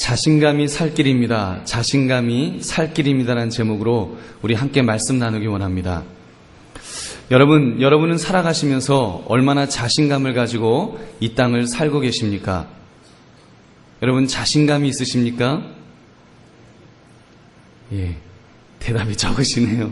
자신감이 살 길입니다. 자신감이 살 길입니다라는 제목으로 우리 함께 말씀 나누기 원합니다. 여러분은 살아가시면서 얼마나 자신감을 가지고 이 땅을 살고 계십니까? 여러분 자신감이 있으십니까? 예, 대답이 적으시네요.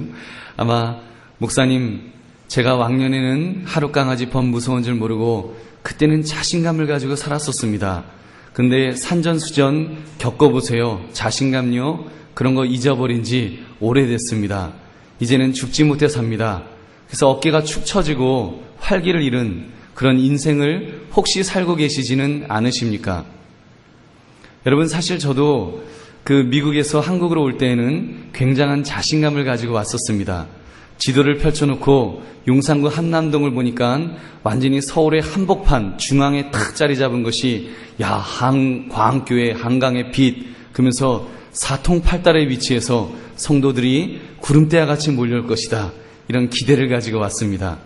아마 목사님, 제가 왕년에는 하룻강아지 범 무서운 줄 모르고 그때는 자신감을 가지고 살았었습니다. 근데 산전수전 겪어보세요. 자신감요? 그런 거 잊어버린 지 오래됐습니다. 이제는 죽지 못해 삽니다. 그래서 어깨가 축 처지고 활기를 잃은 그런 인생을 혹시 살고 계시지는 않으십니까? 여러분, 사실 저도 그 미국에서 한국으로 올 때에는 굉장한 자신감을 가지고 왔었습니다. 지도를 펼쳐놓고 용산구 한남동을 보니까 완전히 서울의 한복판 중앙에 탁 자리 잡은 것이 광교회 한강의 빛 그러면서 사통팔달의 위치에서 성도들이 구름대와 같이 몰려올 것이다. 이런 기대를 가지고 왔습니다.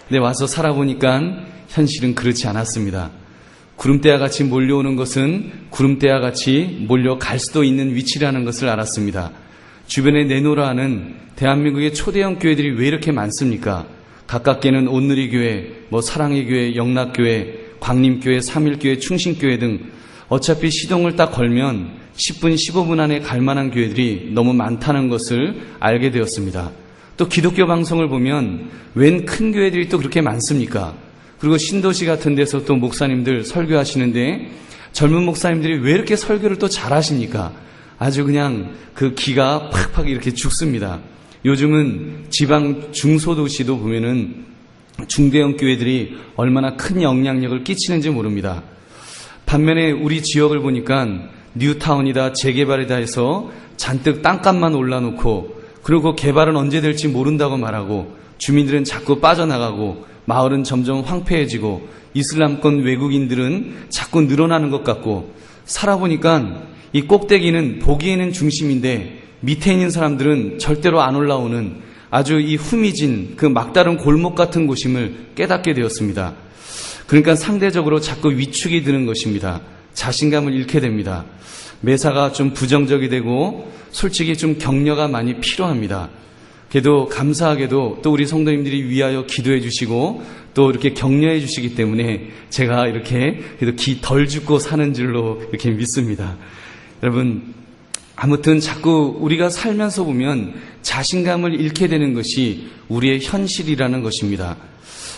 근데 와서 살아보니까 현실은 그렇지 않았습니다. 구름대와 같이 몰려오는 것은 구름대와 같이 몰려갈 수도 있는 위치라는 것을 알았습니다. 주변에 내놓으라 하는 대한민국의 초대형 교회들이 왜 이렇게 많습니까? 가깝게는 온누리교회, 사랑의 교회, 영락교회, 광림교회, 삼일교회, 충신교회 등 어차피 시동을 딱 걸면 10분, 15분 안에 갈 만한 교회들이 너무 많다는 것을 알게 되었습니다. 또 기독교 방송을 보면 웬 큰 교회들이 또 그렇게 많습니까? 그리고 신도시 같은 데서 또 목사님들 설교하시는데 젊은 목사님들이 왜 이렇게 설교를 또 잘하십니까? 아주 그냥 그 기가 팍팍 이렇게 죽습니다. 요즘은 지방 중소도시도 보면은 중대형 교회들이 얼마나 큰 영향력을 끼치는지 모릅니다. 반면에 우리 지역을 보니까 뉴타운이다 재개발이다 해서 잔뜩 땅값만 올라놓고 그리고 개발은 언제 될지 모른다고 말하고 주민들은 자꾸 빠져나가고 마을은 점점 황폐해지고 이슬람권 외국인들은 자꾸 늘어나는 것 같고 살아보니까 이 꼭대기는 보기에는 중심인데 밑에 있는 사람들은 절대로 안 올라오는 아주 이 후미진 그 막다른 골목 같은 곳임을 깨닫게 되었습니다. 그러니까 상대적으로 자꾸 위축이 드는 것입니다. 자신감을 잃게 됩니다. 매사가 좀 부정적이 되고 솔직히 좀 격려가 많이 필요합니다. 그래도 감사하게도 또 우리 성도님들이 위하여 기도해 주시고 또 이렇게 격려해 주시기 때문에 제가 이렇게 그래도 기 덜 죽고 사는 줄로 이렇게 믿습니다. 여러분, 아무튼 자꾸 우리가 살면서 보면 자신감을 잃게 되는 것이 우리의 현실이라는 것입니다.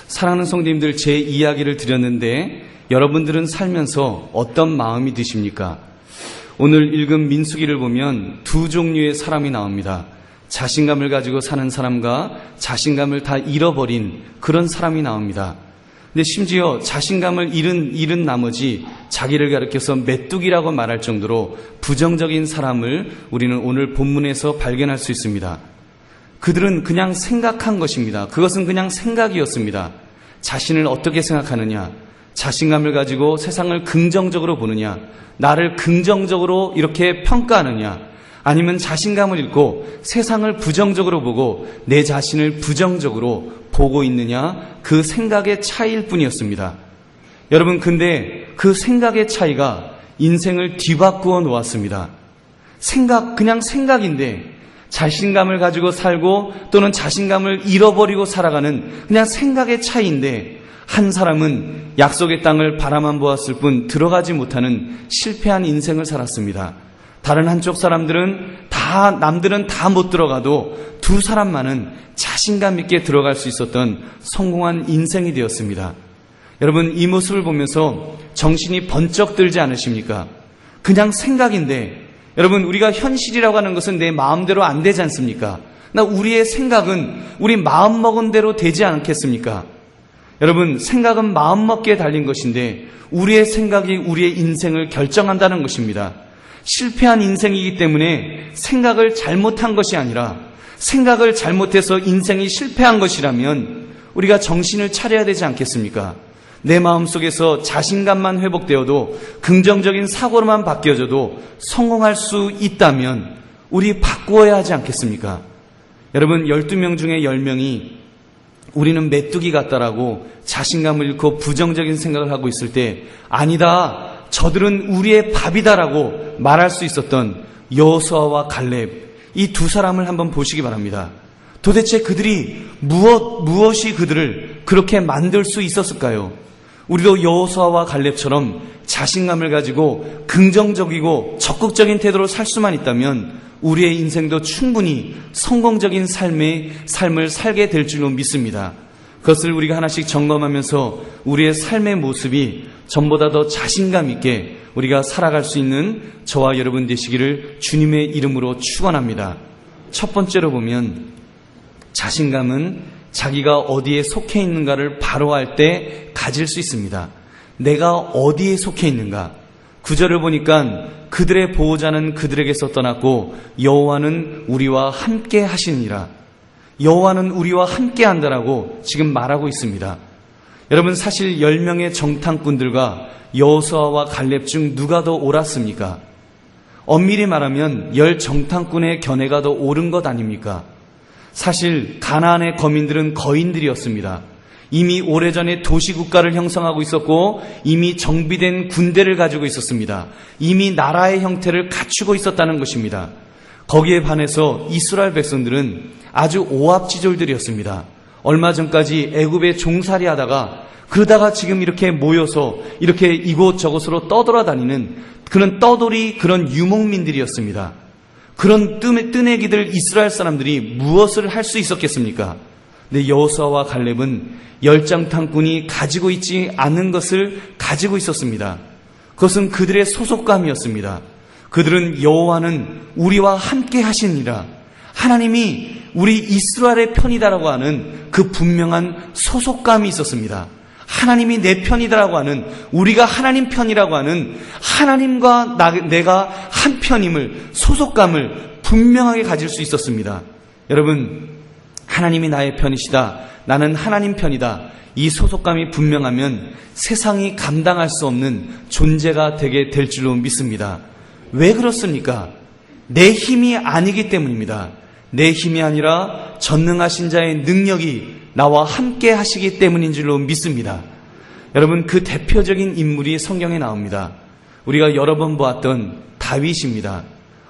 사랑하는 성도님들, 제 이야기를 드렸는데 여러분들은 살면서 어떤 마음이 드십니까? 오늘 읽은 민수기를 보면 두 종류의 사람이 나옵니다. 자신감을 가지고 사는 사람과 자신감을 다 잃어버린 그런 사람이 나옵니다. 근데 심지어 자신감을 잃은 나머지 자기를 가리켜서 메뚜기라고 말할 정도로 부정적인 사람을 우리는 오늘 본문에서 발견할 수 있습니다. 그들은 그냥 생각한 것입니다. 그것은 그냥 생각이었습니다. 자신을 어떻게 생각하느냐, 자신감을 가지고 세상을 긍정적으로 보느냐, 나를 긍정적으로 이렇게 평가하느냐, 아니면 자신감을 잃고 세상을 부정적으로 보고 내 자신을 부정적으로 보고 있느냐, 그 생각의 차이일 뿐이었습니다. 여러분, 근데 그 생각의 차이가 인생을 뒤바꾸어 놓았습니다. 그냥 생각인데 자신감을 가지고 살고 또는 자신감을 잃어버리고 살아가는 그냥 생각의 차이인데 한 사람은 약속의 땅을 바라만 보았을 뿐 들어가지 못하는 실패한 인생을 살았습니다. 다른 한쪽 사람들은 남들은 다 못 들어가도 두 사람만은 자신감 있게 들어갈 수 있었던 성공한 인생이 되었습니다. 여러분, 이 모습을 보면서 정신이 번쩍 들지 않으십니까? 그냥 생각인데, 여러분, 우리가 현실이라고 하는 것은 내 마음대로 안 되지 않습니까? 우리의 생각은 우리 마음먹은 대로 되지 않겠습니까? 여러분, 생각은 마음먹기에 달린 것인데 우리의 생각이 우리의 인생을 결정한다는 것입니다. 실패한 인생이기 때문에 생각을 잘못한 것이 아니라 생각을 잘못해서 인생이 실패한 것이라면 우리가 정신을 차려야 되지 않겠습니까? 내 마음속에서 자신감만 회복되어도 긍정적인 사고로만 바뀌어져도 성공할 수 있다면 우리 바꾸어야 하지 않겠습니까? 여러분, 12명 중에 10명이 우리는 메뚜기 같다라고 자신감을 잃고 부정적인 생각을 하고 있을 때 아니다, 저들은 우리의 밥이다라고 말할 수 있었던 여호수아와 갈렙, 이 두 사람을 한번 보시기 바랍니다. 도대체 그들이 무엇이 그들을 그렇게 만들 수 있었을까요? 우리도 여호수아와 갈렙처럼 자신감을 가지고 긍정적이고 적극적인 태도로 살 수만 있다면 우리의 인생도 충분히 성공적인 삶을 살게 될 줄로 믿습니다. 그것을 우리가 하나씩 점검하면서 우리의 삶의 모습이 전보다 더 자신감 있게 우리가 살아갈 수 있는 저와 여러분 되시기를 주님의 이름으로 축원합니다. 첫 번째로 보면 자신감은 자기가 어디에 속해 있는가를 바로 알 때 가질 수 있습니다. 내가 어디에 속해 있는가? 9절을 보니까 그들의 보호자는 그들에게서 떠났고 여호와는 우리와 함께 하시니라. 여호와는 우리와 함께 한다라고 지금 말하고 있습니다. 여러분, 사실 10명의 정탐꾼들과 여호수아와 갈렙 중 누가 더 옳았습니까? 엄밀히 말하면 10 정탐꾼의 견해가 더 옳은 것 아닙니까? 사실 가나안의 거민들은 거인들이었습니다. 이미 오래전에 도시국가를 형성하고 있었고 이미 정비된 군대를 가지고 있었습니다. 이미 나라의 형태를 갖추고 있었다는 것입니다. 거기에 반해서 이스라엘 백성들은 아주 오합지졸들이었습니다. 얼마 전까지 애굽에 종살이 하다가 그러다가 지금 이렇게 모여서 이렇게 이곳저곳으로 떠돌아다니는 그런 떠돌이, 그런 유목민들이었습니다. 그런 뜨내기들 이스라엘 사람들이 무엇을 할 수 있었겠습니까? 근데 여호수아와 갈렙은 열정탐꾼이 가지고 있지 않은 것을 가지고 있었습니다. 그것은 그들의 소속감이었습니다. 그들은 여호와는 우리와 함께 하시니라, 하나님이 우리 이스라엘의 편이다라고 하는 그 분명한 소속감이 있었습니다. 하나님이 내 편이다라고 하는, 우리가 하나님 편이라고 하는 하나님과 내가 한 편임을, 소속감을 분명하게 가질 수 있었습니다. 여러분, 하나님이 나의 편이시다, 나는 하나님 편이다, 이 소속감이 분명하면 세상이 감당할 수 없는 존재가 되게 될 줄로 믿습니다. 왜 그렇습니까? 내 힘이 아니기 때문입니다. 내 힘이 아니라 전능하신 자의 능력이 나와 함께 하시기 때문인 줄로 믿습니다. 여러분, 그 대표적인 인물이 성경에 나옵니다. 우리가 여러 번 보았던 다윗입니다.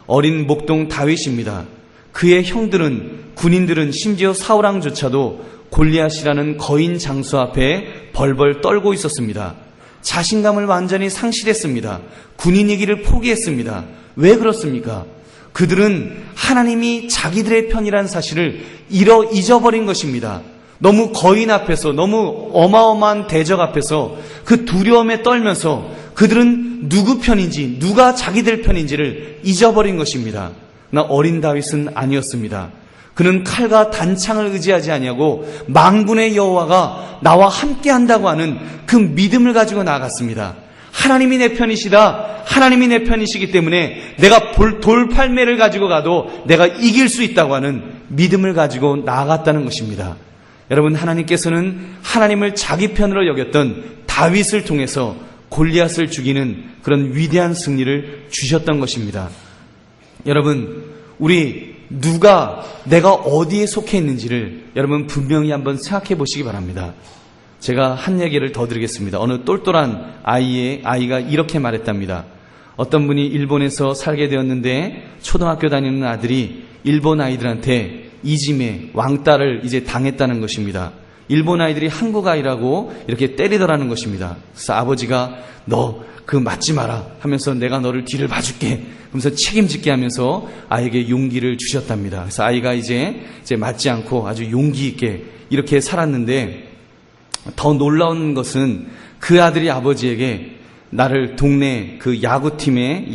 어린 목동 다윗입니다. 그의 형들은, 군인들은, 심지어 사울왕조차도 골리앗이라는 거인 장수 앞에 벌벌 떨고 있었습니다. 자신감을 완전히 상실했습니다. 군인이기를 포기했습니다. 왜 그렇습니까? 그들은 하나님이 자기들의 편이라는 사실을 잊어버린 것입니다. 너무 거인 앞에서, 너무 어마어마한 대적 앞에서 그 두려움에 떨면서 그들은 누구 편인지, 누가 자기들 편인지를 잊어버린 것입니다. 그러나 어린 다윗은 아니었습니다. 그는 칼과 단창을 의지하지 아니하고 만군의 여호와가 나와 함께 한다고 하는 그 믿음을 가지고 나아갔습니다. 하나님이 내 편이시다, 하나님이 내 편이시기 때문에 내가 돌팔매를 가지고 가도 내가 이길 수 있다고 하는 믿음을 가지고 나아갔다는 것입니다. 여러분, 하나님께서는 하나님을 자기 편으로 여겼던 다윗을 통해서 골리앗을 죽이는 그런 위대한 승리를 주셨던 것입니다. 여러분, 내가 어디에 속해 있는지를 여러분 분명히 한번 생각해 보시기 바랍니다. 제가 한 얘기를 더 드리겠습니다. 어느 똘똘한 아이가 이렇게 말했답니다. 어떤 분이 일본에서 살게 되었는데 초등학교 다니는 아들이 일본 아이들한테 이지메, 왕따를 이제 당했다는 것입니다. 일본 아이들이 한국 아이라고 이렇게 때리더라는 것입니다. 그래서 아버지가 너 그거 맞지 마라 하면서 내가 너를 뒤를 봐줄게 그러면서 책임짓게 하면서 아이에게 용기를 주셨답니다. 그래서 아이가 이제 맞지 않고 아주 용기 있게 이렇게 살았는데, 더 놀라운 것은 그 아들이 아버지에게 나를 동네 그 야구팀에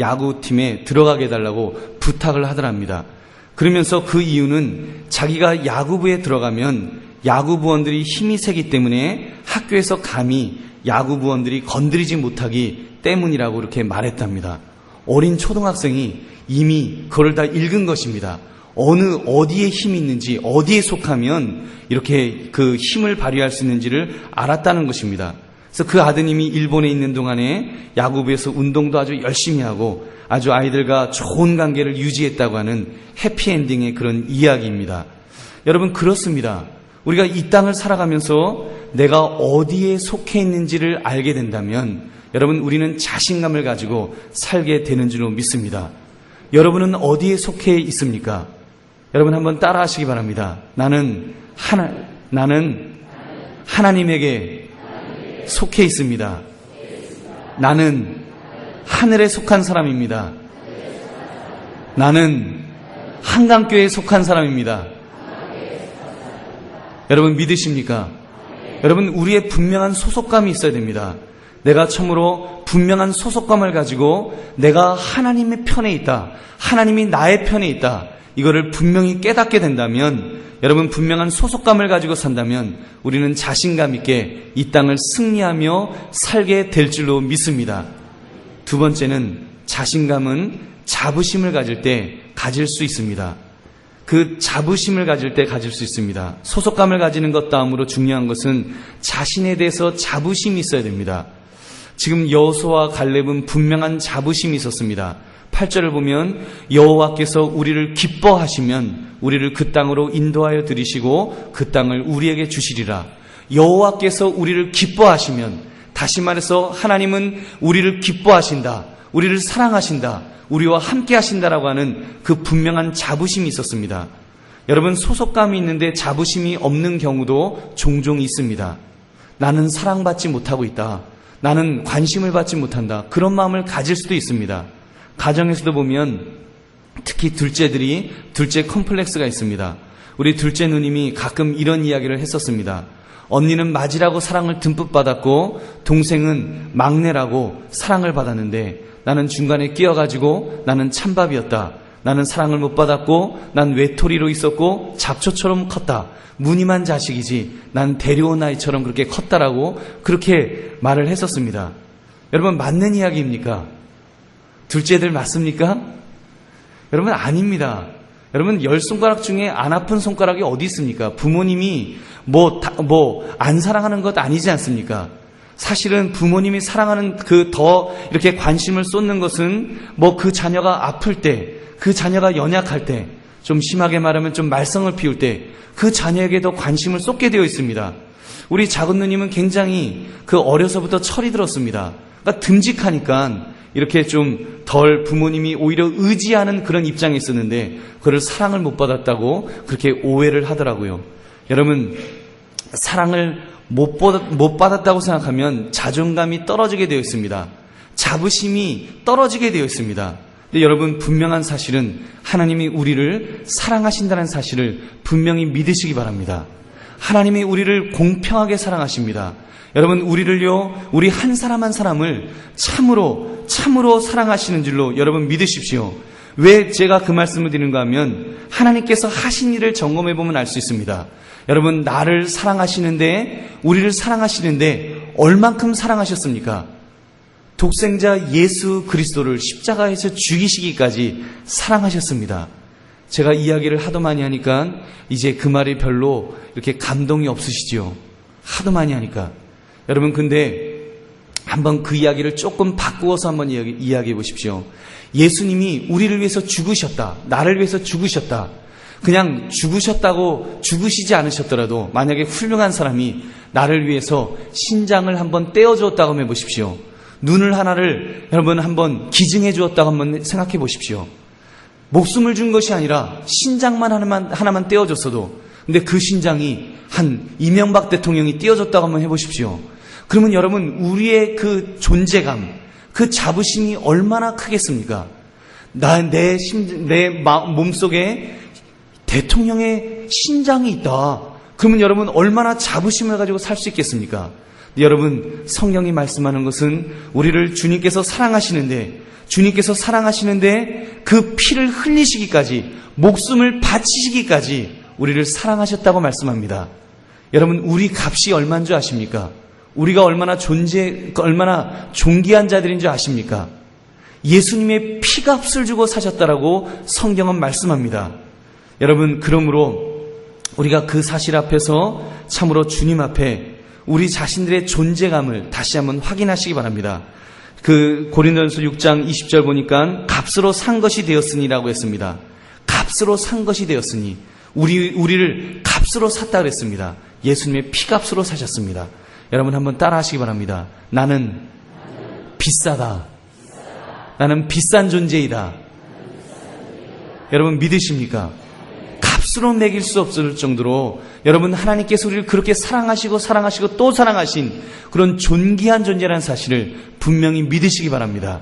들어가게 해달라고 부탁을 하더랍니다. 그러면서 그 이유는 자기가 야구부에 들어가면 야구부원들이 힘이 세기 때문에 학교에서 감히 야구부원들이 건드리지 못하기 때문이라고 이렇게 말했답니다. 어린 초등학생이 이미 그걸 다 읽은 것입니다. 어디에 힘이 있는지, 어디에 속하면 이렇게 그 힘을 발휘할 수 있는지를 알았다는 것입니다. 그래서 그 아드님이 일본에 있는 동안에 야구부에서 운동도 아주 열심히 하고 아주 아이들과 좋은 관계를 유지했다고 하는 해피엔딩의 그런 이야기입니다. 여러분, 그렇습니다. 우리가 이 땅을 살아가면서 내가 어디에 속해 있는지를 알게 된다면 여러분, 우리는 자신감을 가지고 살게 되는 줄로 믿습니다. 여러분은 어디에 속해 있습니까? 여러분 한번 따라 하시기 바랍니다. 나는 하나님에게 속해 있습니다. 나는 하늘에 속한 사람입니다. 나는 한강교회에 속한 사람입니다. 여러분 믿으십니까? 여러분, 우리의 분명한 소속감이 있어야 됩니다. 내가 참으로 분명한 소속감을 가지고 내가 하나님의 편에 있다, 하나님이 나의 편에 있다, 이거를 분명히 깨닫게 된다면, 여러분 분명한 소속감을 가지고 산다면 우리는 자신감 있게 이 땅을 승리하며 살게 될 줄로 믿습니다. 두 번째는, 자신감은 자부심을 가질 때 가질 수 있습니다. 그 자부심을 가질 때 가질 수 있습니다. 소속감을 가지는 것 다음으로 중요한 것은 자신에 대해서 자부심이 있어야 됩니다. 지금 여호수아와 갈렙은 분명한 자부심이 있었습니다. 8절을 보면 여호와께서 우리를 기뻐하시면 우리를 그 땅으로 인도하여 들이시고 그 땅을 우리에게 주시리라. 여호와께서 우리를 기뻐하시면, 다시 말해서 하나님은 우리를 기뻐하신다, 우리를 사랑하신다, 우리와 함께 하신다라고 하는 그 분명한 자부심이 있었습니다. 여러분, 소속감이 있는데 자부심이 없는 경우도 종종 있습니다. 나는 사랑받지 못하고 있다, 나는 관심을 받지 못한다, 그런 마음을 가질 수도 있습니다. 가정에서도 보면 특히 둘째 컴플렉스가 있습니다. 우리 둘째 누님이 가끔 이런 이야기를 했었습니다. 언니는 맞이라고 사랑을 듬뿍 받았고 동생은 막내라고 사랑을 받았는데 나는 중간에 끼어가지고 나는 찬밥이었다. 나는 사랑을 못 받았고 난 외톨이로 있었고 잡초처럼 컸다. 무늬만 자식이지 난 데려온 아이처럼 그렇게 컸다라고 그렇게 말을 했었습니다. 여러분, 맞는 이야기입니까? 둘째들 맞습니까? 여러분, 아닙니다. 여러분, 10손가락 중에 안 아픈 손가락이 어디 있습니까? 부모님이 안 사랑하는 것 아니지 않습니까? 사실은 부모님이 사랑하는 더 이렇게 관심을 쏟는 것은 그 자녀가 아플 때, 그 자녀가 연약할 때, 좀 심하게 말하면 좀 말썽을 피울 때 그 자녀에게 더 관심을 쏟게 되어 있습니다. 우리 작은 누님은 굉장히 어려서부터 철이 들었습니다. 그러니까 듬직하니까 이렇게 좀 덜 부모님이 오히려 의지하는 그런 입장에 있었는데 그를 사랑을 못 받았다고 그렇게 오해를 하더라고요. 여러분, 사랑을 못 받았다고 생각하면 자존감이 떨어지게 되어 있습니다. 자부심이 떨어지게 되어 있습니다. 근데 여러분, 분명한 사실은 하나님이 우리를 사랑하신다는 사실을 분명히 믿으시기 바랍니다. 하나님이 우리를 공평하게 사랑하십니다. 여러분, 우리 한 사람 한 사람을 참으로 사랑하시는 줄로 여러분 믿으십시오. 왜 제가 그 말씀을 드리는가 하면 하나님께서 하신 일을 점검해 보면 알 수 있습니다. 여러분, 나를 사랑하시는데, 우리를 사랑하시는데 얼만큼 사랑하셨습니까? 독생자 예수 그리스도를 십자가에서 죽이시기까지 사랑하셨습니다. 제가 이야기를 하도 많이 하니까 이제 그 말이 별로 이렇게 감동이 없으시지요. 하도 많이 하니까. 여러분, 근데 한번 그 이야기를 조금 바꾸어서 한번 이야기해 보십시오. 예수님이 우리를 위해서 죽으셨다, 나를 위해서 죽으셨다. 그냥 죽으시지 않으셨더라도 만약에 훌륭한 사람이 나를 위해서 신장을 한번 떼어주었다고 한번 해보십시오. 눈을 하나를 여러분 한번 기증해 주었다고 한번 생각해 보십시오. 목숨을 준 것이 아니라 신장만 하나만 떼어줬어도, 근데 그 신장이 한 이명박 대통령이 떼어줬다고 한번 해보십시오. 그러면 여러분, 우리의 그 존재감, 그 자부심이 얼마나 크겠습니까? 내 몸속에 대통령의 신장이 있다. 그러면 여러분, 얼마나 자부심을 가지고 살 수 있겠습니까? 여러분, 성경이 말씀하는 것은 우리를 주님께서 사랑하시는데 그 피를 흘리시기까지, 목숨을 바치시기까지 우리를 사랑하셨다고 말씀합니다. 여러분, 우리 값이 얼마인 줄 아십니까? 우리가 얼마나 존귀한 자들인 줄 아십니까? 예수님의 피값을 주고 사셨다라고 성경은 말씀합니다. 여러분, 그러므로 우리가 그 사실 앞에서 참으로 주님 앞에 우리 자신들의 존재감을 다시 한번 확인하시기 바랍니다. 그 고린도전서 6장 20절 보니까 값으로 산 것이 되었으니라고 했습니다. 값으로 산 것이 되었으니, 우리를 값으로 샀다 그랬습니다. 예수님의 피값으로 사셨습니다. 여러분 한번 따라 하시기 바랍니다. 나는 비싸다. 나는 비싼 존재이다. 여러분 믿으십니까? 값으로 매길 수 없을 정도로 여러분 하나님께서 우리를 그렇게 사랑하시고 또 사랑하신 그런 존귀한 존재라는 사실을 분명히 믿으시기 바랍니다.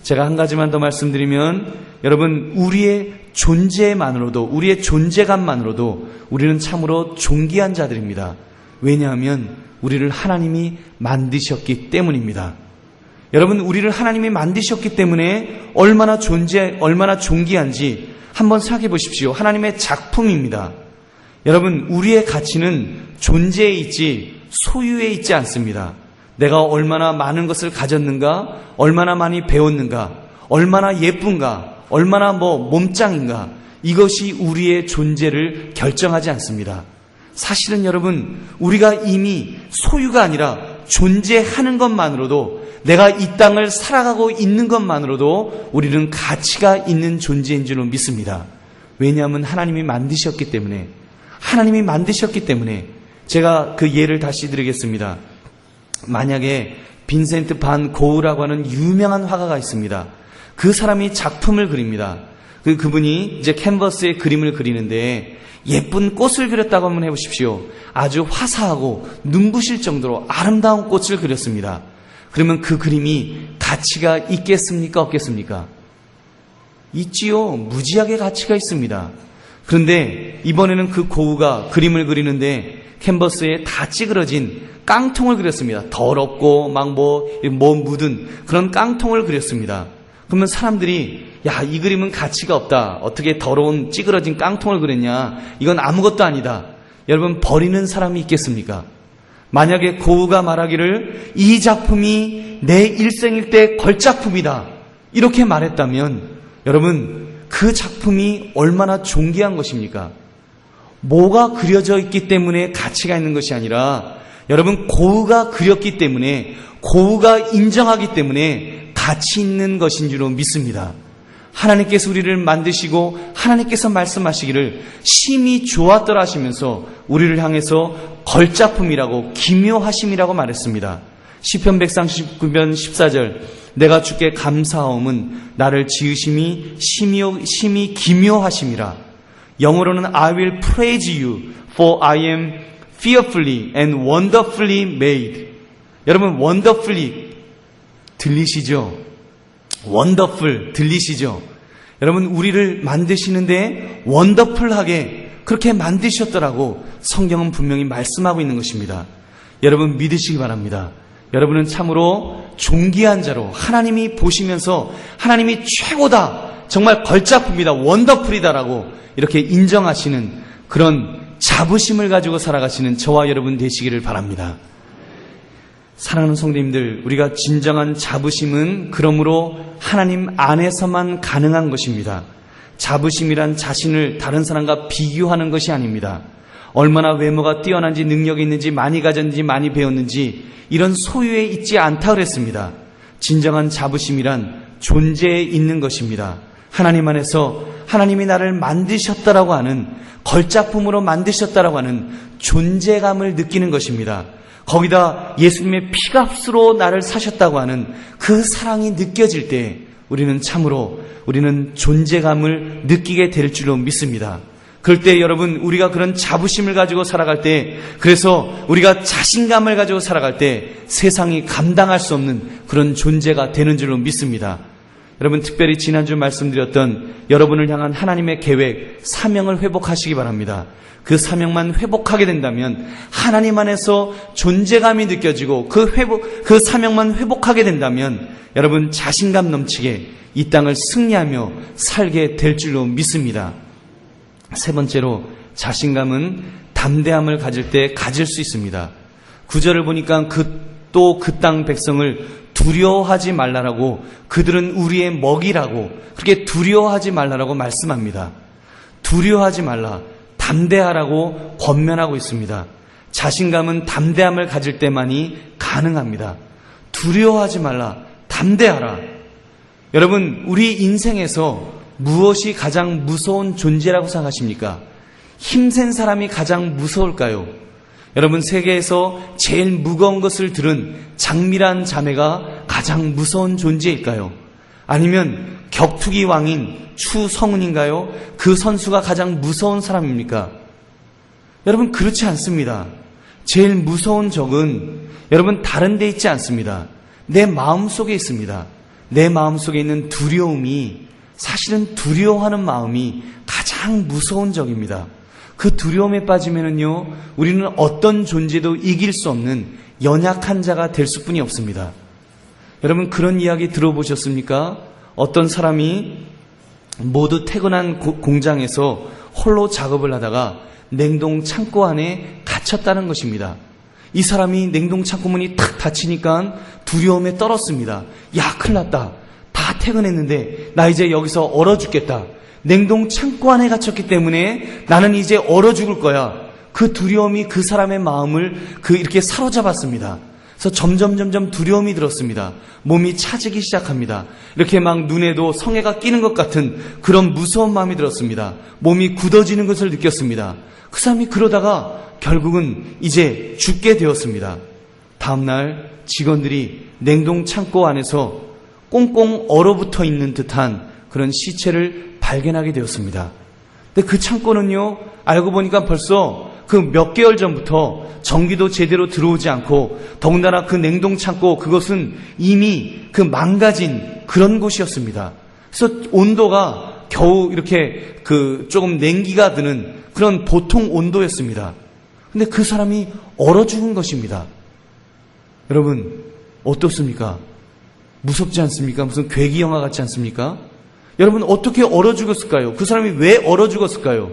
제가 한 가지만 더 말씀드리면 여러분 우리의 존재만으로도 우리의 존재감만으로도 우리는 참으로 존귀한 자들입니다. 왜냐하면 우리를 하나님이 만드셨기 때문입니다. 여러분 우리를 하나님이 만드셨기 때문에 얼마나 존귀한지 한번 생각해 보십시오. 하나님의 작품입니다. 여러분 우리의 가치는 존재에 있지 소유에 있지 않습니다. 내가 얼마나 많은 것을 가졌는가, 얼마나 많이 배웠는가, 얼마나 예쁜가, 얼마나 몸짱인가, 이것이 우리의 존재를 결정하지 않습니다. 사실은 여러분 우리가 이미 소유가 아니라 존재하는 것만으로도, 내가 이 땅을 살아가고 있는 것만으로도 우리는 가치가 있는 존재인 줄로 믿습니다. 왜냐하면 하나님이 만드셨기 때문에, 제가 그 예를 다시 드리겠습니다. 만약에 빈센트 반 고흐라고 하는 유명한 화가가 있습니다. 그 사람이 작품을 그립니다. 그분이 이제 캔버스에 그림을 그리는데 예쁜 꽃을 그렸다고 한번 해보십시오. 아주 화사하고 눈부실 정도로 아름다운 꽃을 그렸습니다. 그러면 그 그림이 가치가 있겠습니까? 없겠습니까? 있지요. 무지하게 가치가 있습니다. 그런데 이번에는 그 고흐가 그림을 그리는데 캔버스에 다 찌그러진 깡통을 그렸습니다. 더럽고 묻은 그런 깡통을 그렸습니다. 그러면 사람들이 야, 이 그림은 가치가 없다. 어떻게 더러운 찌그러진 깡통을 그렸냐. 이건 아무것도 아니다. 여러분 버리는 사람이 있겠습니까? 만약에 고흐가 말하기를 이 작품이 내 일생일 때 걸작품이다. 이렇게 말했다면 여러분 그 작품이 얼마나 존귀한 것입니까? 뭐가 그려져 있기 때문에 가치가 있는 것이 아니라 여러분 고흐가 그렸기 때문에, 고흐가 인정하기 때문에 가치 있는 것인 줄로 믿습니다. 하나님께서 우리를 만드시고 하나님께서 말씀하시기를 심히 좋았더라 하시면서 우리를 향해서 걸작품이라고 기묘하심이라고 말했습니다. 시편 139편 14절 내가 주께 감사하옴은 나를 지으심이 심히 기묘하심이라. 영어로는 I will praise you for I am fearfully and wonderfully made. 여러분 wonderfully 들리시죠? 원더풀 들리시죠? 여러분 우리를 만드시는데 원더풀하게 그렇게 만드셨더라고 성경은 분명히 말씀하고 있는 것입니다. 여러분 믿으시기 바랍니다. 여러분은 참으로 존귀한 자로 하나님이 보시면서 하나님이 최고다, 정말 걸작품이다, 원더풀이다라고 이렇게 인정하시는 그런 자부심을 가지고 살아가시는 저와 여러분 되시기를 바랍니다. 사랑하는 성도님들, 우리가 진정한 자부심은 그러므로 하나님 안에서만 가능한 것입니다. 자부심이란 자신을 다른 사람과 비교하는 것이 아닙니다. 얼마나 외모가 뛰어난지, 능력이 있는지, 많이 가졌는지, 많이 배웠는지 이런 소유에 있지 않다 그랬습니다. 진정한 자부심이란 존재에 있는 것입니다. 하나님 안에서 하나님이 나를 만드셨다라고 하는, 걸작품으로 만드셨다라고 하는 존재감을 느끼는 것입니다. 거기다 예수님의 피값으로 나를 사셨다고 하는 그 사랑이 느껴질 때 우리는 참으로 존재감을 느끼게 될 줄로 믿습니다. 그럴 때 여러분 우리가 그런 자부심을 가지고 살아갈 때, 그래서 우리가 자신감을 가지고 살아갈 때 세상이 감당할 수 없는 그런 존재가 되는 줄로 믿습니다. 여러분 특별히 지난주 말씀드렸던 여러분을 향한 하나님의 계획, 사명을 회복하시기 바랍니다. 그 사명만 회복하게 된다면, 하나님 안에서 존재감이 느껴지고 그 사명만 회복하게 된다면 여러분 자신감 넘치게 이 땅을 승리하며 살게 될 줄로 믿습니다. 세 번째로 자신감은 담대함을 가질 때 가질 수 있습니다. 9절을 보니까 그 땅 백성을 두려워하지 말라라고, 그들은 우리의 먹이라고, 그렇게 두려워하지 말라라고 말씀합니다. 두려워하지 말라, 담대하라고 권면하고 있습니다. 자신감은 담대함을 가질 때만이 가능합니다. 두려워하지 말라, 담대하라. 여러분 우리 인생에서 무엇이 가장 무서운 존재라고 생각하십니까? 힘센 사람이 가장 무서울까요? 여러분, 세계에서 제일 무거운 것을 들은 장미란 자매가 가장 무서운 존재일까요? 아니면 격투기 왕인 추성훈인가요? 그 선수가 가장 무서운 사람입니까? 여러분, 그렇지 않습니다. 제일 무서운 적은 여러분 다른 데 있지 않습니다. 내 마음속에 있습니다. 내 마음속에 있는 두려움이, 사실은 두려워하는 마음이 가장 무서운 적입니다. 그 두려움에 빠지면은요, 우리는 어떤 존재도 이길 수 없는 연약한 자가 될 수뿐이 없습니다. 여러분, 그런 이야기 들어보셨습니까? 어떤 사람이 모두 퇴근한 공장에서 홀로 작업을 하다가 냉동 창고 안에 갇혔다는 것입니다. 이 사람이 냉동 창고 문이 탁 닫히니까 두려움에 떨었습니다. 야, 큰일 났다. 다 퇴근했는데 나 이제 여기서 얼어 죽겠다. 냉동 창고 안에 갇혔기 때문에 나는 이제 얼어 죽을 거야. 그 두려움이 그 사람의 마음을 이렇게 사로잡았습니다. 그래서 점점 두려움이 들었습니다. 몸이 차지기 시작합니다. 이렇게 막 눈에도 성에가 끼는 것 같은 그런 무서운 마음이 들었습니다. 몸이 굳어지는 것을 느꼈습니다. 그 사람이 그러다가 결국은 이제 죽게 되었습니다. 다음날 직원들이 냉동 창고 안에서 꽁꽁 얼어붙어 있는 듯한 그런 시체를 발견하게 되었습니다. 근데 그 창고는요, 알고 보니까 벌써 그 몇 개월 전부터 전기도 제대로 들어오지 않고, 더군다나 그 냉동 창고, 그것은 이미 그 망가진 그런 곳이었습니다. 그래서 온도가 겨우 이렇게 조금 냉기가 드는 그런 보통 온도였습니다. 근데 그 사람이 얼어 죽은 것입니다. 여러분, 어떻습니까? 무섭지 않습니까? 무슨 괴기 영화 같지 않습니까? 여러분, 어떻게 얼어 죽었을까요? 그 사람이 왜 얼어 죽었을까요?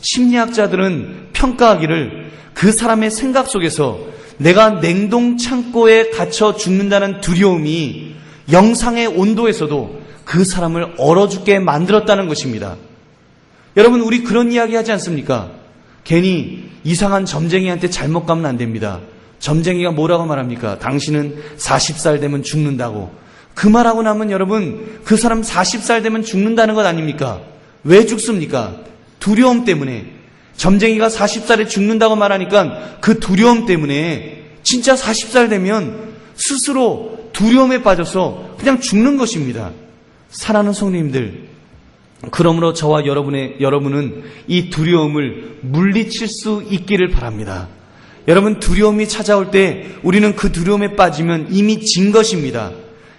심리학자들은 평가하기를 그 사람의 생각 속에서 내가 냉동 창고에 갇혀 죽는다는 두려움이 영상의 온도에서도 그 사람을 얼어 죽게 만들었다는 것입니다. 여러분, 우리 그런 이야기 하지 않습니까? 괜히 이상한 점쟁이한테 잘못 가면 안 됩니다. 점쟁이가 뭐라고 말합니까? 당신은 40살 되면 죽는다고. 그 말하고 나면 여러분, 그 사람 40살 되면 죽는다는 것 아닙니까? 왜 죽습니까? 두려움 때문에. 점쟁이가 40살에 죽는다고 말하니까 그 두려움 때문에 진짜 40살 되면 스스로 두려움에 빠져서 그냥 죽는 것입니다. 사랑하는 성도님들, 그러므로 저와 여러분은 이 두려움을 물리칠 수 있기를 바랍니다. 여러분, 두려움이 찾아올 때 우리는 그 두려움에 빠지면 이미 진 것입니다.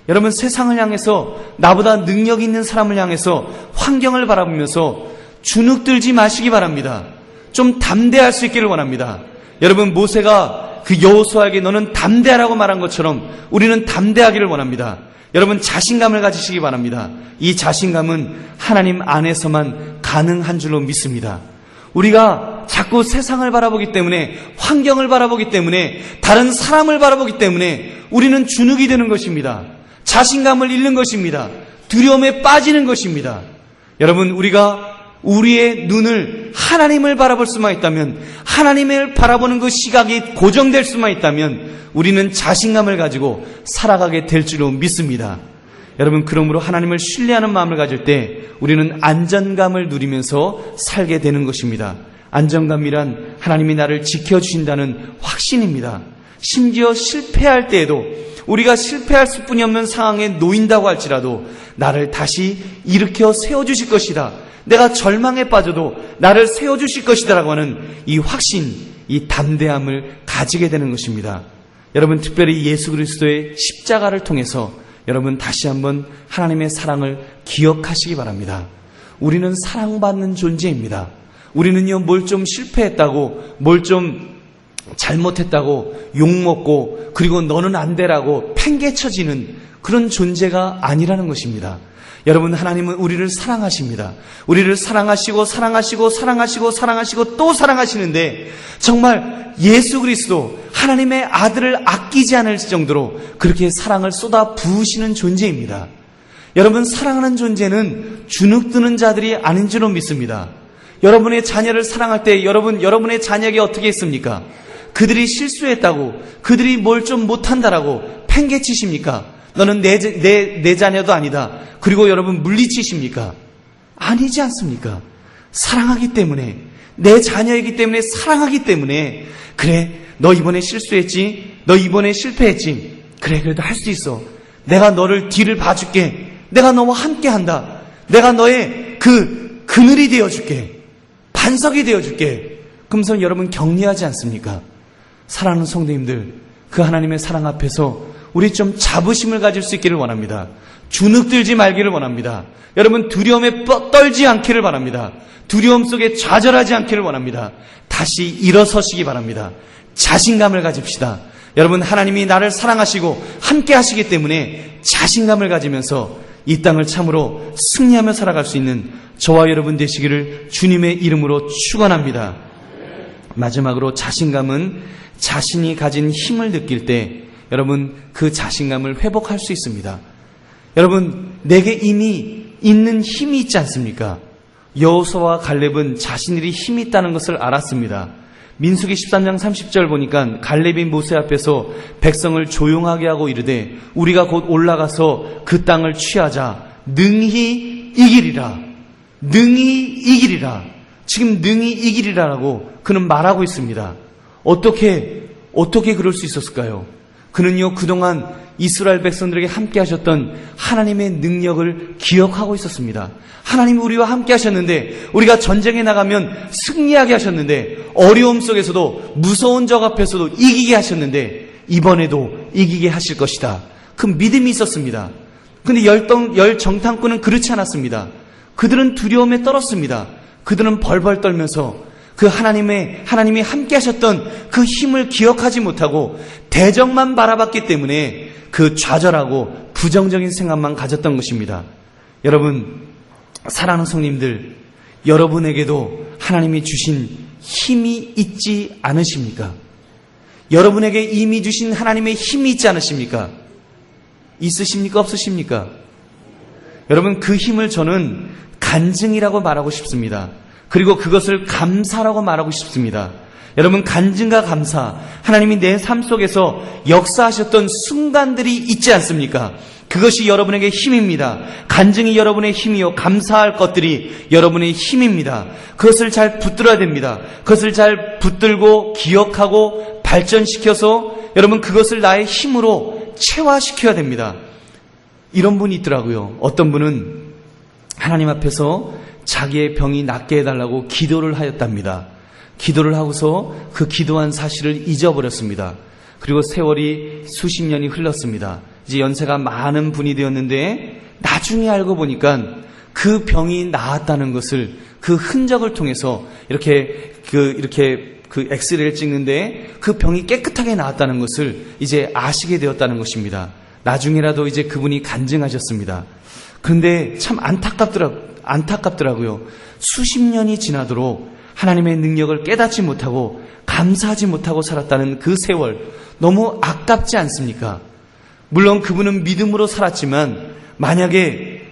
여러분, 세상을 향해서, 나보다 능력 있는 사람을 향해서, 환경을 바라보면서 주눅들지 마시기 바랍니다. 좀 담대할 수 있기를 원합니다. 여러분, 모세가 그 여호수아에게 너는 담대하라고 말한 것처럼 우리는 담대하기를 원합니다. 여러분, 자신감을 가지시기 바랍니다. 이 자신감은 하나님 안에서만 가능한 줄로 믿습니다. 우리가 자꾸 세상을 바라보기 때문에, 환경을 바라보기 때문에, 다른 사람을 바라보기 때문에 우리는 주눅이 되는 것입니다. 자신감을 잃는 것입니다. 두려움에 빠지는 것입니다. 여러분, 우리가 우리의 눈을 하나님을 바라볼 수만 있다면, 하나님을 바라보는 그 시각이 고정될 수만 있다면 우리는 자신감을 가지고 살아가게 될 줄로 믿습니다. 여러분, 그러므로 하나님을 신뢰하는 마음을 가질 때 우리는 안전감을 누리면서 살게 되는 것입니다. 안정감이란 하나님이 나를 지켜주신다는 확신입니다. 심지어 실패할 때에도, 우리가 실패할 수뿐이 없는 상황에 놓인다고 할지라도 나를 다시 일으켜 세워주실 것이다, 내가 절망에 빠져도 나를 세워주실 것이다라고 하는 이 확신, 이 담대함을 가지게 되는 것입니다. 여러분, 특별히 예수 그리스도의 십자가를 통해서 여러분 다시 한번 하나님의 사랑을 기억하시기 바랍니다. 우리는 사랑받는 존재입니다. 우리는요, 뭘 좀 실패했다고, 뭘 좀 잘못했다고 욕먹고, 그리고 너는 안 되라고 팽개쳐지는 그런 존재가 아니라는 것입니다. 여러분, 하나님은 우리를 사랑하십니다. 우리를 사랑하시고 또 사랑하시는데, 정말 예수 그리스도 하나님의 아들을 아끼지 않을 정도로 그렇게 사랑을 쏟아 부으시는 존재입니다. 여러분, 사랑하는 존재는 주눅드는 자들이 아닌 줄로 믿습니다. 여러분의 자녀를 사랑할 때 여러분의 자녀에게 어떻게 했습니까? 그들이 실수했다고, 그들이 뭘 좀 못한다라고 팽개치십니까? 너는 내 자녀도 아니다. 그리고 여러분 물리치십니까? 아니지 않습니까? 사랑하기 때문에, 내 자녀이기 때문에, 사랑하기 때문에 그래, 너 이번에 실수했지? 너 이번에 실패했지? 그래, 그래도 할 수 있어. 내가 너를 뒤를 봐줄게. 내가 너와 함께 한다. 내가 너의 그늘이 되어줄게. 반석이 되어줄게. 그러면서 여러분 격려하지 않습니까? 사랑하는 성도님들, 그 하나님의 사랑 앞에서 우리 좀 자부심을 가질 수 있기를 원합니다. 주눅들지 말기를 원합니다. 여러분 두려움에 떨지 않기를 바랍니다. 두려움 속에 좌절하지 않기를 원합니다. 다시 일어서시기 바랍니다. 자신감을 가집시다. 여러분 하나님이 나를 사랑하시고 함께 하시기 때문에 자신감을 가지면서 이 땅을 참으로 승리하며 살아갈 수 있는 저와 여러분 되시기를 주님의 이름으로 축원합니다. 마지막으로 자신감은 자신이 가진 힘을 느낄 때 여러분 그 자신감을 회복할 수 있습니다. 여러분 내게 이미 있는 힘이 있지 않습니까? 여호수아와 갈렙은 자신들이 힘이 있다는 것을 알았습니다. 민수기 13장 30절 보니까 갈렙이 모세 앞에서 백성을 조용하게 하고 이르되 우리가 곧 올라가서 그 땅을 취하자 능히 이기리라. 능히 이기리라. 지금 능히 이기리라라고 그는 말하고 있습니다. 어떻게 그럴 수 있었을까요? 그는요 그동안 이스라엘 백성들에게 함께 하셨던 하나님의 능력을 기억하고 있었습니다. 하나님이 우리와 함께 하셨는데 우리가 전쟁에 나가면 승리하게 하셨는데 어려움 속에서도 무서운 적 앞에서도 이기게 하셨는데 이번에도 이기게 하실 것이다. 그 믿음이 있었습니다. 근데 열 정탐꾼은 그렇지 않았습니다. 그들은 두려움에 떨었습니다. 그들은 벌벌 떨면서 그 하나님이 함께 하셨던 그 힘을 기억하지 못하고 대적만 바라봤기 때문에 그 좌절하고 부정적인 생각만 가졌던 것입니다. 여러분, 사랑하는 성님들, 여러분에게도 하나님이 주신 힘이 있지 않으십니까? 여러분에게 이미 주신 하나님의 힘이 있지 않으십니까? 있으십니까? 없으십니까? 여러분, 그 힘을 저는 간증이라고 말하고 싶습니다. 그리고 그것을 감사라고 말하고 싶습니다. 여러분 간증과 감사, 하나님이 내 삶 속에서 역사하셨던 순간들이 있지 않습니까? 그것이 여러분에게 힘입니다. 간증이 여러분의 힘이요 감사할 것들이 여러분의 힘입니다. 그것을 잘 붙들어야 됩니다. 그것을 잘 붙들고 기억하고 발전시켜서 여러분 그것을 나의 힘으로 체화시켜야 됩니다. 이런 분이 있더라고요. 어떤 분은 하나님 앞에서 자기의 병이 낫게 해달라고 기도를 하였답니다. 기도를 하고서 그 기도한 사실을 잊어버렸습니다. 그리고 세월이 수십 년이 흘렀습니다. 이제 연세가 많은 분이 되었는데 나중에 알고 보니까 그 병이 나았다는 것을 그 흔적을 통해서 이렇게 엑스레이를 찍는데 그 병이 깨끗하게 나았다는 것을 이제 아시게 되었다는 것입니다. 나중에라도 이제 그분이 간증하셨습니다. 그런데 참 안타깝더라고요. 수십 년이 지나도록 하나님의 능력을 깨닫지 못하고 감사하지 못하고 살았다는 그 세월 너무 아깝지 않습니까? 물론 그분은 믿음으로 살았지만 만약에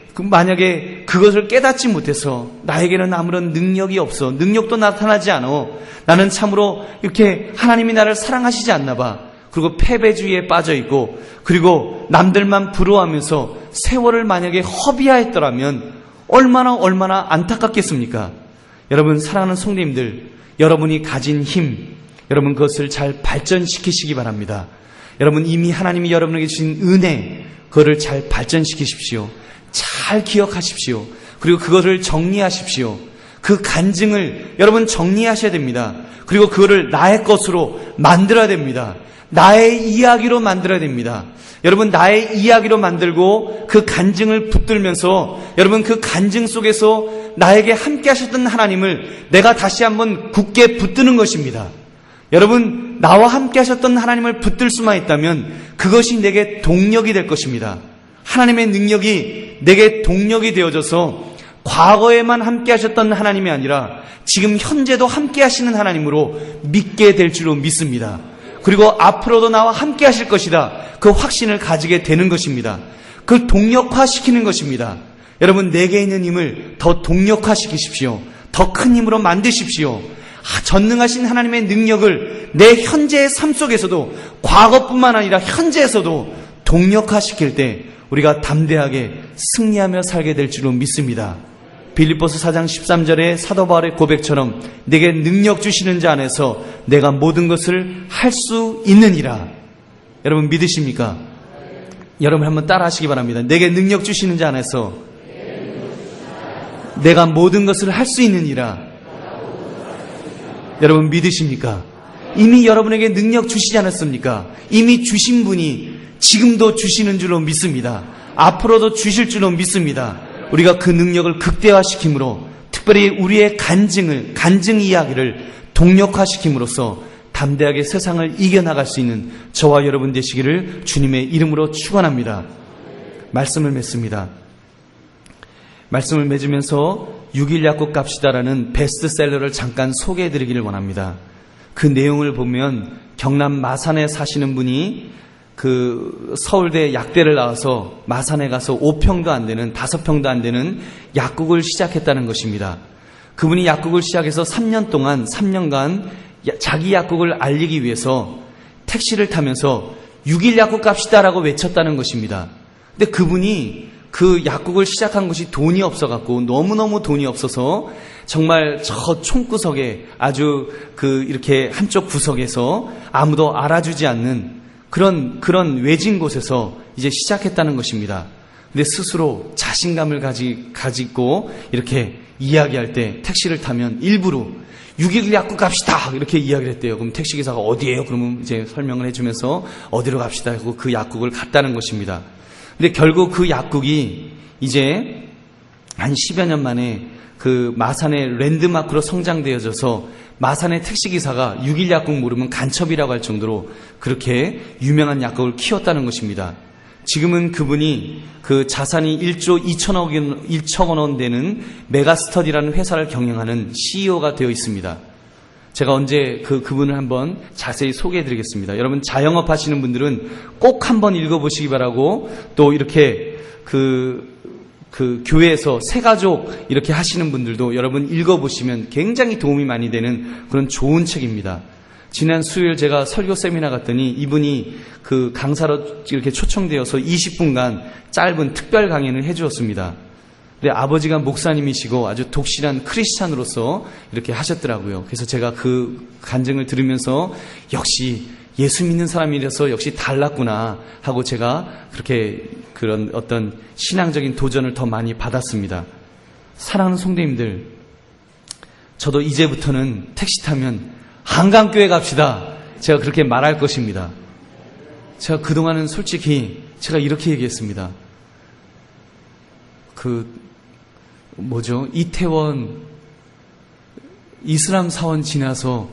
그것을 깨닫지 못해서 나에게는 아무런 능력이 없어, 능력도 나타나지 않아, 나는 참으로 이렇게 하나님이 나를 사랑하시지 않나 봐, 그리고 패배주의에 빠져있고 그리고 남들만 부러워하면서 세월을 만약에 허비하였더라면 얼마나 안타깝겠습니까? 여러분 사랑하는 성도님들, 여러분이 가진 힘, 여러분 그것을 잘 발전시키시기 바랍니다. 여러분 이미 하나님이 여러분에게 주신 은혜, 그거를 잘 발전시키십시오. 잘 기억하십시오. 그리고 그거를 정리하십시오. 그 간증을 여러분 정리하셔야 됩니다. 그리고 그거를 나의 것으로 만들어야 됩니다. 나의 이야기로 만들어야 됩니다. 여러분 나의 이야기로 만들고 그 간증을 붙들면서 여러분 그 간증 속에서 나에게 함께 하셨던 하나님을 내가 다시 한번 굳게 붙드는 것입니다. 여러분 나와 함께 하셨던 하나님을 붙들 수만 있다면 그것이 내게 동력이 될 것입니다. 하나님의 능력이 내게 동력이 되어져서 과거에만 함께 하셨던 하나님이 아니라 지금 현재도 함께 하시는 하나님으로 믿게 될 줄로 믿습니다. 그리고 앞으로도 나와 함께 하실 것이다, 그 확신을 가지게 되는 것입니다. 그걸 동력화시키는 것입니다. 여러분 내게 있는 힘을 더 동력화시키십시오. 더 큰 힘으로 만드십시오. 전능하신 하나님의 능력을 내 현재의 삶 속에서도, 과거뿐만 아니라 현재에서도 동력화시킬 때 우리가 담대하게 승리하며 살게 될 줄로 믿습니다. 빌립보서 4장 13절의 사도 바울의 고백처럼 내게 능력 주시는 자 안에서 내가 모든 것을 할 수 있느니라. 여러분 믿으십니까? 여러분 한번 따라 하시기 바랍니다. 내게 능력 주시는 자 안에서 내가 모든 것을 할 수 있느니라. 여러분 믿으십니까? 이미 여러분에게 능력 주시지 않았습니까? 이미 주신 분이 지금도 주시는 줄로 믿습니다. 앞으로도 주실 줄로 믿습니다. 우리가 그 능력을 극대화시킴으로 특별히 우리의 간증 이야기를 동력화시킴으로써 담대하게 세상을 이겨나갈 수 있는 저와 여러분 되시기를 주님의 이름으로 축원합니다. 말씀을 맺습니다. 말씀을 맺으면서 6일 약국 갑시다라는 베스트셀러를 잠깐 소개해드리기를 원합니다. 그 내용을 보면 경남 마산에 사시는 분이 그 서울대 약대를 나와서 마산에 가서 5평도 안 되는 5평도 안 되는 약국을 시작했다는 것입니다. 그분이 약국을 시작해서 3년간 자기 약국을 알리기 위해서 택시를 타면서 6일 약국 갑시다라고 외쳤다는 것입니다. 근데 그분이 그 약국을 시작한 것이 돈이 없어갖고 너무너무 돈이 없어서 정말 저 총구석에 아주 이렇게 한쪽 구석에서 아무도 알아주지 않는 그런 외진 곳에서 이제 시작했다는 것입니다. 근데 스스로 자신감을 가지고 이렇게 이야기할 때 택시를 타면 일부러 6일 약국 갑시다 이렇게 이야기를 했대요. 그럼 택시기사가 어디예요? 그러면 이제 설명을 해주면서 어디로 갑시다 하고 그 약국을 갔다는 것입니다. 근데 결국 그 약국이 이제 한 10여 년 만에 그 마산의 랜드마크로 성장되어져서 마산의 택시기사가 6일 약국 모르면 간첩이라고 할 정도로 그렇게 유명한 약국을 키웠다는 것입니다. 지금은 그분이 그 자산이 1조 2천억 원 되는 메가스터디라는 회사를 경영하는 CEO가 되어 있습니다. 제가 언제 그분을 한번 자세히 소개해드리겠습니다. 여러분 자영업 하시는 분들은 꼭 한번 읽어보시기 바라고 또 이렇게 그 교회에서 새가족 이렇게 하시는 분들도 여러분 읽어보시면 굉장히 도움이 많이 되는 그런 좋은 책입니다. 지난 수요일 제가 설교 세미나 갔더니 이분이 그 강사로 이렇게 초청되어서 20분간 짧은 특별 강연을 해주었습니다. 근데 아버지가 목사님이시고 아주 독실한 크리스찬으로서 이렇게 하셨더라고요. 그래서 제가 그 간증을 들으면서 역시 예수 믿는 사람이라서 역시 달랐구나 하고 제가 그렇게 그런 어떤 신앙적인 도전을 더 많이 받았습니다. 사랑하는 성도님들, 저도 이제부터는 택시 타면 한강교회 갑시다. 제가 그렇게 말할 것입니다. 제가 그동안은 솔직히 제가 이렇게 얘기했습니다. 이태원 이슬람 사원 지나서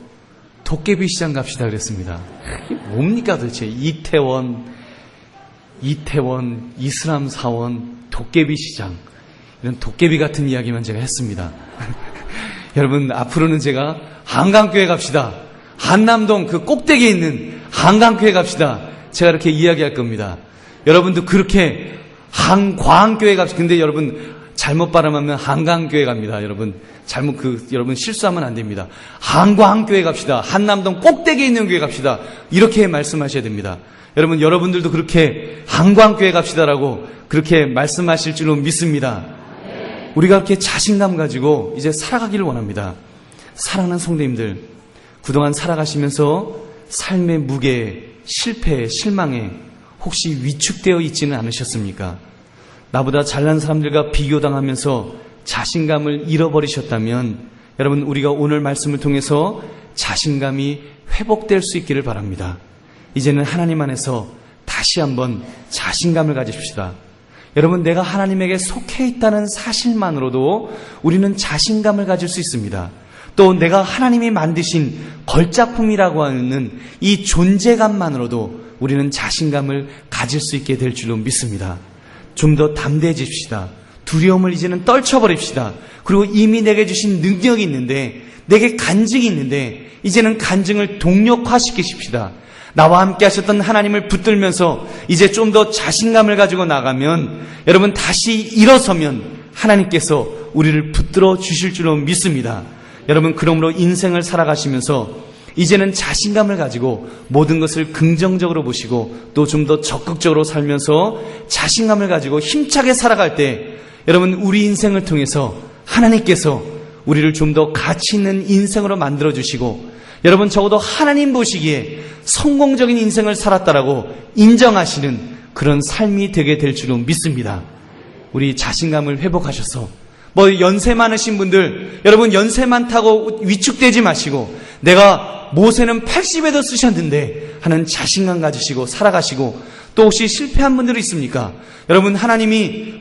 도깨비 시장 갑시다 그랬습니다. 이게 뭡니까 도대체? 이태원 이슬람 사원 도깨비 시장, 이런 도깨비 같은 이야기만 제가 했습니다. 여러분 앞으로는 제가 한강교회 갑시다, 한남동 그 꼭대기에 있는 한강교회 갑시다, 제가 이렇게 이야기할 겁니다. 여러분도 그렇게 한광교회 갑시다. 근데 여러분 잘못 발음하면 한강교회 갑니다. 여러분 여러분 실수하면 안 됩니다. 한광교회 갑시다. 한남동 꼭대기에 있는 교회 갑시다. 이렇게 말씀하셔야 됩니다. 여러분들도 그렇게 한광교회 갑시다라고 그렇게 말씀하실 줄로 믿습니다. 우리가 그렇게 자신감 가지고 이제 살아가기를 원합니다. 사랑하는 성도님들, 그동안 살아가시면서 삶의 무게에, 실패에, 실망에 혹시 위축되어 있지는 않으셨습니까? 나보다 잘난 사람들과 비교당하면서 자신감을 잃어버리셨다면 여러분 우리가 오늘 말씀을 통해서 자신감이 회복될 수 있기를 바랍니다. 이제는 하나님 안에서 다시 한번 자신감을 가집시다. 여러분 내가 하나님에게 속해 있다는 사실만으로도 우리는 자신감을 가질 수 있습니다. 또 내가 하나님이 만드신 걸작품이라고 하는 이 존재감만으로도 우리는 자신감을 가질 수 있게 될 줄로 믿습니다. 좀 더 담대해집시다. 두려움을 이제는 떨쳐버립시다. 그리고 이미 내게 주신 능력이 있는데, 내게 간증이 있는데 이제는 간증을 동력화시키십시다. 나와 함께 하셨던 하나님을 붙들면서 이제 좀 더 자신감을 가지고 나가면, 여러분 다시 일어서면 하나님께서 우리를 붙들어 주실 줄로 믿습니다. 여러분 그러므로 인생을 살아가시면서 이제는 자신감을 가지고 모든 것을 긍정적으로 보시고 또 좀 더 적극적으로 살면서 자신감을 가지고 힘차게 살아갈 때 여러분 우리 인생을 통해서 하나님께서 우리를 좀 더 가치 있는 인생으로 만들어주시고 여러분 적어도 하나님 보시기에 성공적인 인생을 살았다라고 인정하시는 그런 삶이 되게 될 줄로 믿습니다. 우리 자신감을 회복하셔서 연세 많으신 분들 여러분 연세 많다고 위축되지 마시고 내가 모세는 80에도 쓰셨는데 하는 자신감 가지시고 살아가시고 또 혹시 실패한 분들이 있습니까? 여러분 하나님이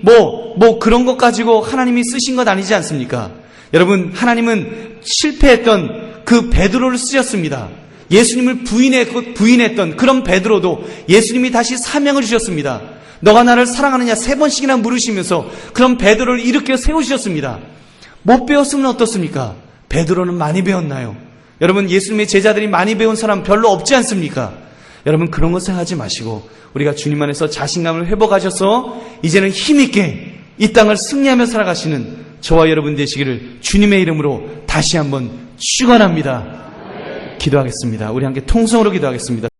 그런 것 가지고 하나님이 쓰신 것 아니지 않습니까? 여러분 하나님은 실패했던 그 베드로를 쓰셨습니다. 예수님을 부인했던 그런 베드로도 예수님이 다시 사명을 주셨습니다. 너가 나를 사랑하느냐 3번씩이나 물으시면서 그런 베드로를 일으켜 세우셨습니다. 못 배웠으면 어떻습니까? 베드로는 많이 배웠나요? 여러분 예수님의 제자들이 많이 배운 사람 별로 없지 않습니까? 여러분 그런 거 생각하지 마시고 우리가 주님 안에서 자신감을 회복하셔서 이제는 힘있게 이 땅을 승리하며 살아가시는 저와 여러분 되시기를 주님의 이름으로 다시 한번 축원합니다. 기도하겠습니다. 우리 함께 통성으로 기도하겠습니다.